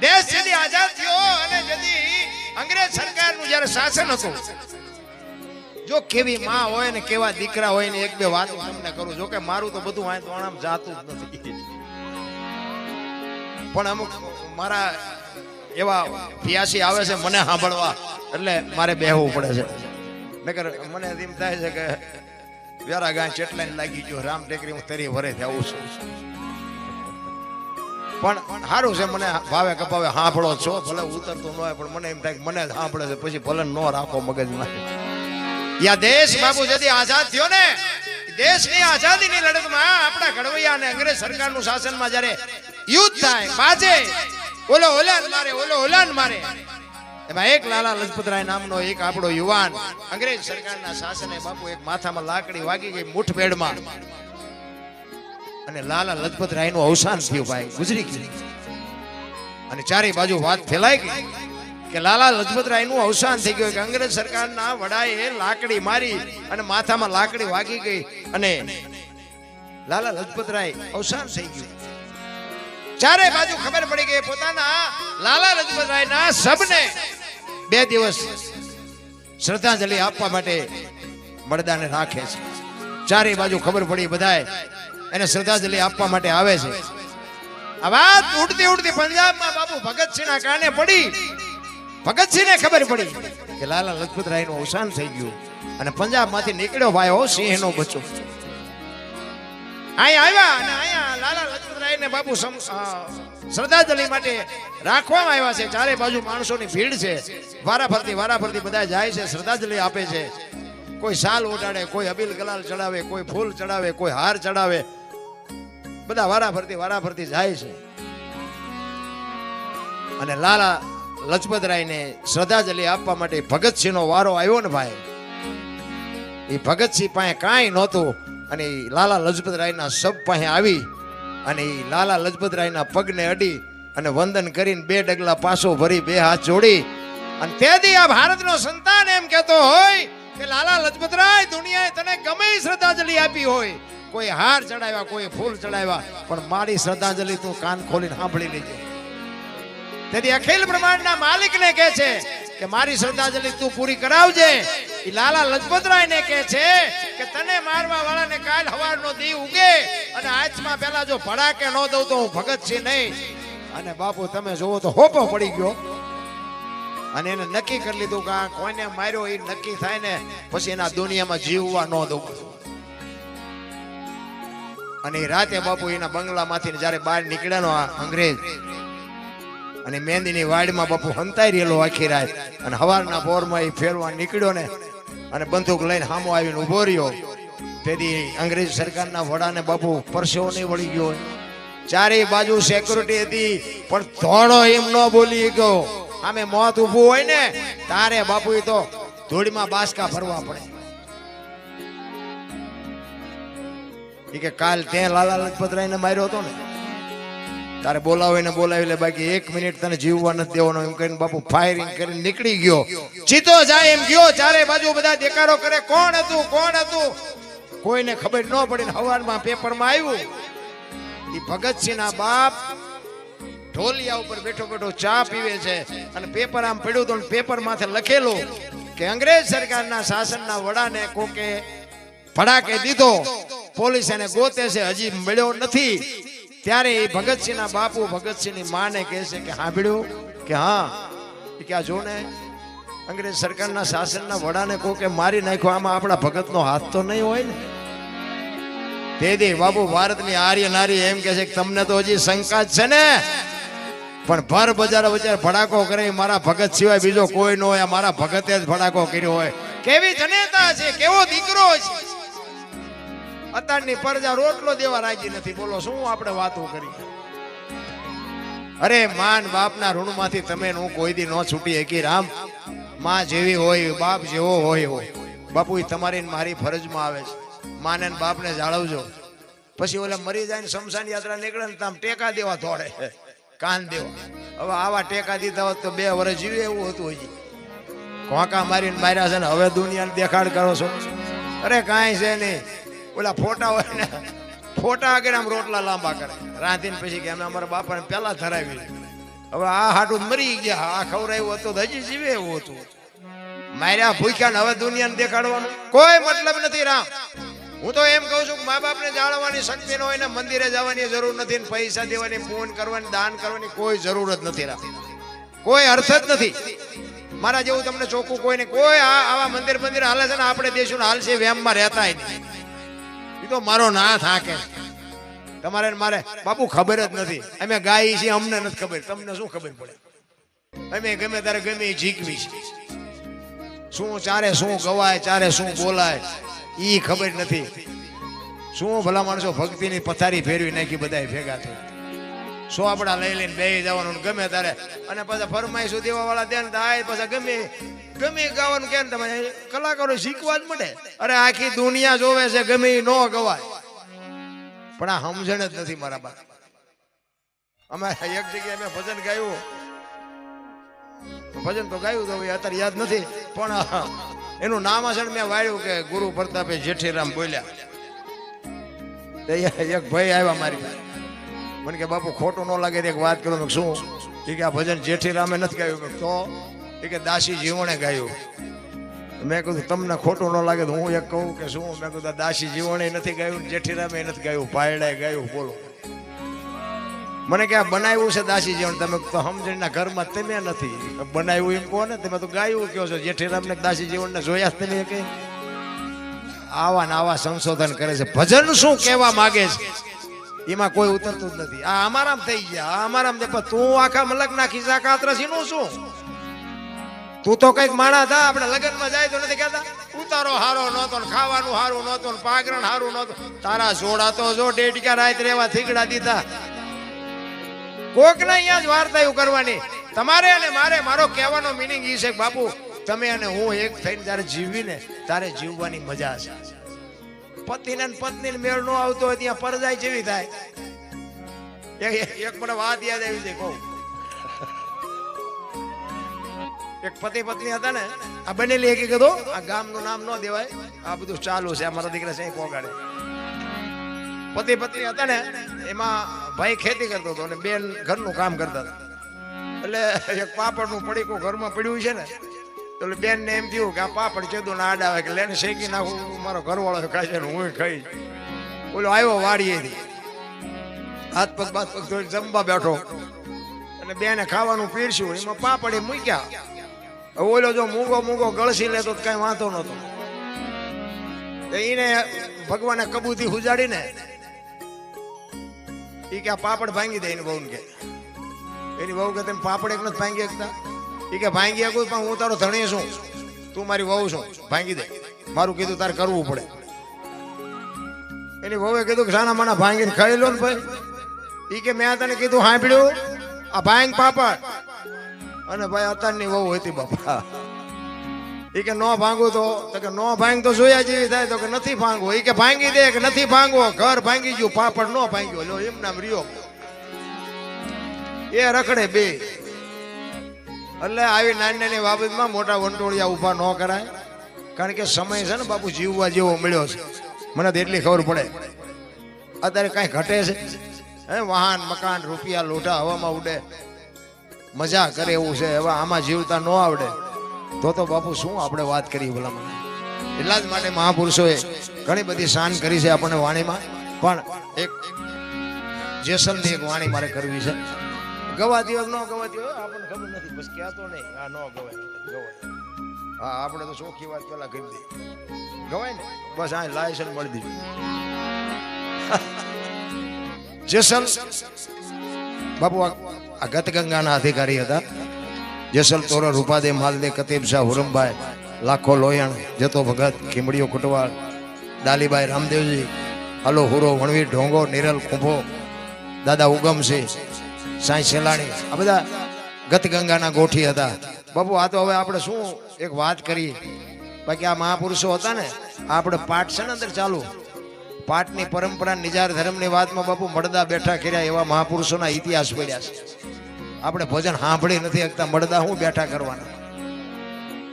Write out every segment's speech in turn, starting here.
દેશ જેથી આઝાદ થયો અને જેથી અંગ્રેજ સરકારનું જ્યારે શાસન હતું, જો કેવી માં હોય ને કેવા દીકરા હોય ને એક બે વાત તમને કરું, જો કે મારું તો બધું આ દોણામ જાતું જ નથી, પણ અમુક મારા એવા પિયાસી આવે છે મને સાંભળવા, એટલે મારે બેહવું પડે છે. નકર મને એમ થાય છે કે વ્યારા ગાય ચેટલાઈને લાગી ગયો, રામ ટેકરી હું તરી વરેથી આવું છું. પણ સારું છે, મને ભાવે કપાવે સાંભળો છો, ભલે ઉતરતો ન હોય પણ મને એમ થાય કે મને જ સાંભળે છે, પછી ભલે ન રાખો મગજમાં. યા દેશ બાપુ જેથી આઝાદ થયો ને, દેશની આઝાદીની લડતમાં આપણા ઘડવૈયા અને અંગ્રેજ સરકારનું શાસનમાં જ્યારે યુદ્ધ થાય, બાજે ઓલો ઓલાન મારે, ઓલો ઓલાન મારે, એમાં એક લાલા લજપતરાય નામનો એક આપણો યુવાન અંગ્રેજ સરકારના શાસને બાપુ એક માથામાં લાકડી વાગી ગઈ મુઠભેડમાં, અને લાલા લજપતરાયનું અવસાન થયું, ભાઈ ગુજરી ગયું. અને ચારે બાજુ વાત ફેલાઈ ગઈ કે લાલા લજપતરાયનું અવસાન થઈ ગયું, કે અંગ્રેજ સરકારના વડાએ લાકડી મારી અને માથામાં લાકડી વાગી ગઈ અને લાલા લજપતરાય અવસાન થઈ ગયું. ચારે બાજુ ખબર પડી ગઈ, પોતાના લાલા લજપતરાયના સબને 2 દિવસ શ્રદ્ધાંજલિ આપવા માટે મરદાને રાખે છે. ચારે બાજુ ખબર પડી, બધાય એને શ્રદ્ધાંજલિ આપવા માટે આવે છે. આ વાત ઉડતી ઉડતી પંજાબમાં બાપુ ભગતસિંહના કાને પડી. ભગતસિંહને ખબર પડી કે લાલા લજપતરાયનું અવસાન થઈ ગયું, અને પંજાબમાંથી નીકળ્યો ભાઈ હો સિંહનો બચ્ચો. અહીંયા આવ્યા અને અહીંયા લાલા લજપતરાયને બાપુ શ્રદ્ધાંજલિ માટે રાખવામાં આવ્યા છે. ચારે બાજુ માણસોની ભીડ છે, વારાફરતી બધા જાય છે, શ્રદ્ધાંજલિ આપે છે. કોઈ શાલ ઓઢાડે, કોઈ અબીલ ગલાલ ચડાવે, કોઈ ફૂલ ચડાવે, કોઈ હાર ચડાવે, બધા વારાફરતી જાય છે. અને લાલા લજપતરાયને શ્રદ્ધાંજલિ આપવા માટે ભગતસિંહનો વારો આવ્યો ને ભાઈ. એ ભગતસિંહ પાસે કાંઈ નહોતું, અને લાલા લજપતરાયના સબ પાસે આવી અને લાલા લજપતરાયના પગને અડી અને વંદન કરીને 2 ડગલા પાછો ભરી 2 હાથ જોડી, અને તેથી આ ભારતનો સંતાન એમ કહેતો હોય કે લાલા લજપતરાય, દુનિયાએ તને ગમે શ્રદ્ધાંજલિ આપી હોય, કોઈ હાર ચડાવ્યા, કોઈ ફૂલ ચડાવ્યા, પણ મારી શ્રદ્ધાંજલિ તું કાન ખોલીને સાંભળી લેજે. તેથી અખિલ બ્રહ્માંડના માલિકને કહે છે કે મારી શ્રદ્ધાંજલિ તું પૂરી કરાવજે. એ લાલા લજપતરાયને કહે છે કે તને મારવા વાળાને કાલ હવારનો દી ઉગે અને આંચમાં પેલા જો ભડાકે ન દઉં તો હું ભગતસિંહ નહીં. અને બાપુ તમે જોવો તો હોપો પડી ગયો, અને એને નક્કી કરી લીધું કે કોઈને માર્યો એ નક્કી થાય ને પછી એના દુનિયામાં જીવવા ન દઉં. અને રાતે બાપુ એના બંગલામાંથી જયારે બહાર નીકળ્યાનો આ અંગ્રેજ, અને મહેંદીની વાડીમાં બાપુ હંતાઈ રહેલો આખી રાત, અને હવારના પોરમાં એ ફેરવા નીકળ્યો ને, અને બંદૂક લઈને સામો આવીને ઉભો રહ્યો. તેથી અંગ્રેજ સરકારના વડાને બાપુ પરસેવો નહીં વળી ગયો. ચારે બાજુ સિક્યુરિટી હતી, પણ થોડો એમ ન બોલી ગયો. આમે મોત ઊભું હોય ને તારે બાપુ એ તો ધૂળમાં બાસકા ફરવા પડે. કે કાલ ત્યાં લાલા લજપતરાયને માર્યો હતો ને, તારે બોલાવી લે, બાકી 1 મિનિટ તને જીવવા નથી દેવાનો એમ કરીને બાપુ ફાયરિંગ કરીને નીકળી ગયો. ચીતો જાય એમ ગયો. ચારે બાજુ બધા દેકારો કરે, કોણ હતું, કોઈને ખબર ન પડી. હવારમાં પેપરમાં આવ્યું, એ ભગતસિંહના બાપ ઢોલિયા ઉપર બેઠો ચા પીવે છે, અને પેપર આમ પડ્યું તો પેપર માથે લખેલું કે અંગ્રેજ સરકારના શાસનના વડાને કોકે ભડાકે દીધો, પોલીસ એને ગોતે છે, હજી મળ્યો નથી. ત્યારે એ ભગતસિંહના બાપુ ભગતસિંહની માને કહે છે કે સાંભળ્યું કે હા, કે આ જો ને અંગ્રેજ સરકારના શાસનના વડાને કોકે મારી નાખ્યો, આમાં આપણા ભગતનો હાથ તો નહીં હોય ને. તેથી બાપુ ભારતની આર્ય નારી એમ કે છે કે તમને તો હજી શંકા જ છે ને, પણ ભર બજાર ભડાકો કરે મારા ભગત સિવાય બીજો કોઈ ન હોય, મારા ભગતે જ ભડાકો કર્યો હોય. કેવી જનેતા છે, કેવો દીકરો છે. અત્યારની પ્રજા રોટલો દેવા રાજી નથી. બોલો શું આપણે વાતો કરી. અરે માન બાપના ઋણમાંથી તમે હું કોઈ દી ન છૂટી શકી. રામ માં જેવી હોય, બાપ જેવો હોય. બાપુ એ તમારી મારી ફરજમાં આવે છે. માને બાપને જાળવજો. પછી ઓલા મરી જાય ને શમશાન યાત્રા નીકળે ને આમ ટેકા દેવા દોડે, કાન દેવા. હવે આવા ટેકા દીધા હોત તો 2 વર્ષ જીવે એવું હતું. હજી કોકા મારીને માર્યા છે ને હવે દુનિયાને દેખાડ કરો છો. અરે કાંઈ છે નહીં. ઓલા ફોટા હોય ને, ફોટા આગળ આમ રોટલા લાંબા કરે રાંધીને, પછી કે અમે અમારા બાપાને પેલા ધરાવી. હવે આ હાટું મરી ગયા, આ ખવડાવ્યું હતું તો હજી જીવે એવું હતું. માર્યા ભૂખ્યા ને હવે દુનિયાને દેખાડવાનું કોઈ મતલબ નથી. રામ, હું તો એમ કહું છું કે મા બાપને જાળવવાની શક્તિ ન હોય ને મંદિરે જવાની જરૂર નથી, ને પૈસા દેવાની, પૂન કરવાની, દાન કરવાની કોઈ જરૂર જ નથી. રામ, કોઈ અર્થ જ નથી. મારા જેવું તમને ચોખ્ખું કોઈ ને કોઈ આવા મંદિર હાલે છે ને આપણે દેશું હાલ છે વેમમાં રહેતા નહીં. એ તો મારો ના થાકે. તમારે મારે બાપુ ખબર જ નથી. અમે ગાઈ છીએ, અમને નથી ખબર, તમને શું ખબર પડે? અમે ગમે ત્યારે ગમે એ જીકવી છે. શું ચારે શું ગવાય, ચારે શું બોલાય ઈ ખબર નથી. શું ભલા માણસો ભક્તિની પથારી ફેરવી નાખી બધા ભેગા થઈ. સો આપડા લઈ લઈને બેસી જવાનું ગમે ત્યારે, અને પાછા ફરમાઈશું દેવા વાળા દે ને પાછા ગમે ગાવાનું કે તમે કલાકારો શીખવા જ મળે. અરે આખી દુનિયા જોવે છે, ગમે ન ગવાય, પણ આ સમજણ જ નથી મારા બાપ. અમે એક જગ્યાએ મેં ભજન ગાયું, ભજન તો ગાયું તો અત્યારે યાદ નથી, પણ એનું નામાસણ મેં વાળ્યું કે ગુરુ પ્રતાપે જેઠીરામ બોલ્યા. એક ભાઈ આવ્યા મારી પાસે, મને કે બાપુ ખોટું ન લાગે એક વાત કરું. શું? કે આ ભજન જેઠીરામે નથી ગાયું. તો એ કે દાસી જીવણે ગાયું. મેં કીધું તમને ખોટું ન લાગે તો હું એક કહું કે શું? મેં કીધું દાસી જીવણે નથી ગાયું, જેઠીરામે નથી ગાયું, ભાયડાએ ગાયું. બોલો, મને કે આ બનાવ્યું છે દાસી જીવન, તમે તો સમજણના ઘરમાં તમે નથી બનાવ્યું એમ કહો ને, તમે તો ગાયું કહો છો. જેઠીરામ ને દાસી જીવન ને જોયા તમે કે આવા ને આવા સંશોધન કરે છે. ભજન શું કહેવા માંગે છે એમાં કોઈ ઉતરતું જ નથી. આ અમારામ થઈ ગયા, આ અમારામ. તું આખા મલક ના ખિસ્સા કાતરસી નું શું? તું તો કઈક માણા થા. આપણે લગ્નમાં જાય તો નથી કહેતા ઉતારો હારો નહોતો, ખાવાનું હારું નહોતું, પાગરણ હારું નહોતું. તારા જોડા તો જો ડેડકા રાત રેવા થીગડા દીધા. કોક ને અહીંયા જ વાર્તા એવું કરવાની. તમારે અને મારે, મારો કહેવાનો મિનિંગ એ છે કે બાપુ તમે અને હું એક થઈને જયારે જીવીને તારે જીવવાની મજા છે. પતિને પત્ની મેળ નો આવતો હોય ત્યાં પરજાય જેવી થાય. એક મને વાત યાદ આવી છે કહું. એક પતિ પત્ની હતા ને, આ બનેલી એક કીધું આ ગામનું નામ ન દેવાય, આ બધું ચાલુ છે, મારા દીકરા છે પોગાડે. પતિ પત્ની હતા ને, એમાં ભાઈ ખેતી કરતો હતો અને બેન ઘરનું કામ કરતા હતા. એટલે એક પાપડનું પડીકું ઘરમાં પડ્યું છે ને, એટલે બેન ને એમ થયું કે આ પાપડ ચેદું ના આડા આવે કે લેને શેકી નાખું, મારો ઘરવાળો ખાય છે હું ખાઈ. ઓલો આવ્યો વાડીએથી, હાથ પગ ધોઈને જમવા બેઠો અને બેને ખાવાનું પીરસ્યું, એમાં પાપડ એ મૂક્યા. ઓલો જો મૂંગો ગળસી લેતો કઈ વાંધો નતો. એને ભગવાને કબૂતી ઉજાડીને એ કે આ પાપડ ભાંગી દે. એની બહુ કે, એની બહુ કે તમે પાપડ એક નથી ભાંગી શકતા? એ કે ભાંગી શકું પણ હું તારો ધણી છું, તું મારી વહુ છું, ભાંગી દે. મારું કીધું તારે કરવું પડે. એની વહુએ કીધું કે સાના માના ભાંગીને ખાઈ લો ને ભાઈ. એ કે મેં તને કીધું સાંભળ્યું આ ભાંગ પાપડ. અને ભાઈ અત્યારની વહુ હતી બાપા. એ કે નો ભાંગવું તો કે નો ભાંગ તો જોયા જેવી થાય. તો કે નથી ભાંગવો. એ કે ભાંગી દે કે નથી ભાંગવો. ઘર ભાંગી ગયું, પાપડ નો ભાંગ્યો. લો એમ નામ રહ્યો. એ રખડે બે. એટલે આવી નાની નાની બાબતમાં મોટા વંટોળિયા ઉભા ન કરાય. કારણ કે સમય છે ને બાપુ જીવવા જેવો મળ્યો છે. મને તો એટલી ખબર પડે. અત્યારે કઈ ઘટે છે? હે, વાહન મકાન રૂપિયા લોઢા હવામાં ઉડે, મજા કરે એવું છે. હવે આમાં જીવતા ન આવડે તો બાપુ શું આપણે વાત કરી ભલામાં. એટલા જ માટે મહાપુરુષોએ ઘણી બધી શાન કરી છે આપણને વાણીમાં. પણ એક જેસલની એક વાણી મારે કરવી છે. ગવાતી હોય ન ગવાતી હોય આપણને ખબર નથી, બસ કહેતો નહીં આ ન ગવાય. હા, આપણે તો ચોખ્ખી વાત પેલા કરી દઈએ, ગવાય ને બસ આ લાયસન્સ મળી દીધું. જેસલ બાપુ આ ગતગંગાના અધિકારી હતા. જેસલ તોર રૂપાદે માલદે કતીબ શાહ હુરમભાઈ, લાખો લોયણ, જતો ભગત, ખીમડીઓ કુટવાળ, ડાલીબાઈ રામદેવજી, હલો હુરો વણવી ઢોંગો, નિરલ કુંભો, દાદા ઉગમસિંહ, સાંઈ સેલાણી, આ બધા ગતગંગાના ગોઠી હતા. બાપુ આ તો હવે આપણે શું એક વાત કરીએ. બાકી આ મહાપુરુષો હતા ને, આપણે પાઠ છે ને અંદર ચાલુ, પાઠની પરંપરા નિજાર ધર્મની વાતમાં બાપુ મળદા બેઠા કર્યા એવા મહાપુરુષોના ઇતિહાસ પડ્યા છે. આપણે ભજન સાંભળી નથી શકતા, મળદા હું બેઠા કરવાના.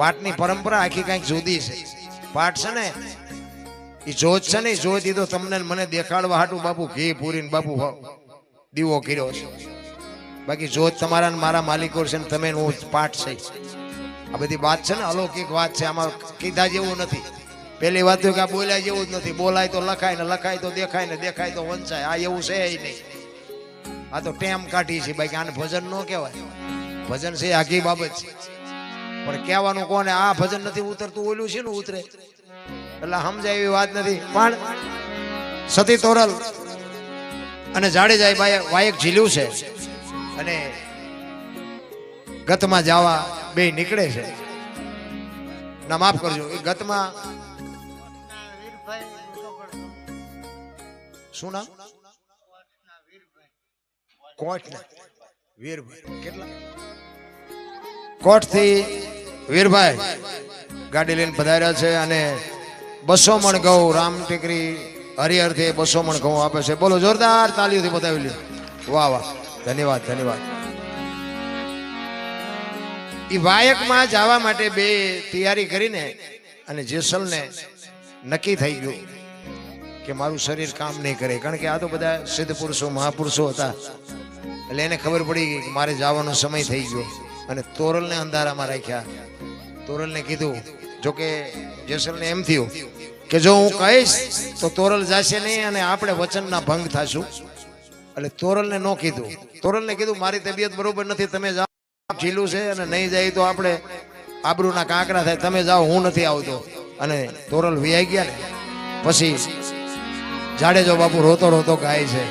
પાઠની પરંપરા આખી કંઈક જુદી છે. પાઠ છે ને એ જોત છે ને, જોત એ તો તમને મને દેખાડવા હાટું બાપુ ઘી પૂરીને બાપુ દીવો કર્યો છે. બાકી જો તમારા ને મારા માલિકો છે ને તમે ને હું પાઠ છે. આ બધી વાત છે ને અલૌકિક વાત છે, આમાં કીધા જેવું નથી. પેલી વાત તો કે આ બોલ્યા જેવું જ નથી. બોલાય તો લખાય ને લખાય તો દેખાય ને દેખાય તો વંચાય. આ એવું છે નહીં. આ તો ટેમ કાઢી છે. બાકી આને ભજન ન કહેવાય. ભજન છે આખી બાબત છે. પણ કહેવાનું કોને આ ભજન નથી ઉતરતું, ઓલું છે ને ઉતરે એટલે સમજાય એવી વાત નથી. પણ સતી તોરલ અને જાડેજા વાયક ઝીલ્યું છે અને ગતમાં જવા બે નીકળે છે. ના માફ કરજો, એ ગતમાં શું નામ? કોટના વીરભાઈ. કેટલા કોટ થી વીરભાઈ ગાડી લઈને પધાર્યા છે અને 200 મણ ઘઉં રામ ટેકરી હરિહર થી 200 મણ ઘઉં આપે છે. બોલો જોરદાર તાલીઓથી બતાવી લ્યો. વાહ વાહ, ધન્યવાદ ધન્યવાદ. એ વાયકમાં જવા માટે બે તૈયારી કરીને અને જેસલને નક્કી થઈ ગયું કે મારું શરીર કામ નહીં કરે, કારણ કે આ તો બધા સિદ્ધ પુરુષો મહાપુરુષો હતા. એટલે એને ખબર પડી ગઈ કે મારે જવાનો સમય થઈ ગયો અને તોરલને અંધારામાં રાખ્યા. તોરલને કીધું, જોકે જેસલને એમ થયું કે જો હું કહીશ તો તોરલ જશે નહીં અને આપણે વચનના ભંગ થશું. એટલે તોરલને ન કીધું. તોરલને કીધું મારી તબિયત બરોબર નથી, તમે જાઓ, ઢીલું છે અને નહીં જાય તો આપણે આબરૂના કાંકરા થાય, તમે જાઓ, હું નથી આવતો. અને તોરલ વિયાઈ ગયા ને પછી જાડેજો બાપુ રોતો રોતો ગાય છે.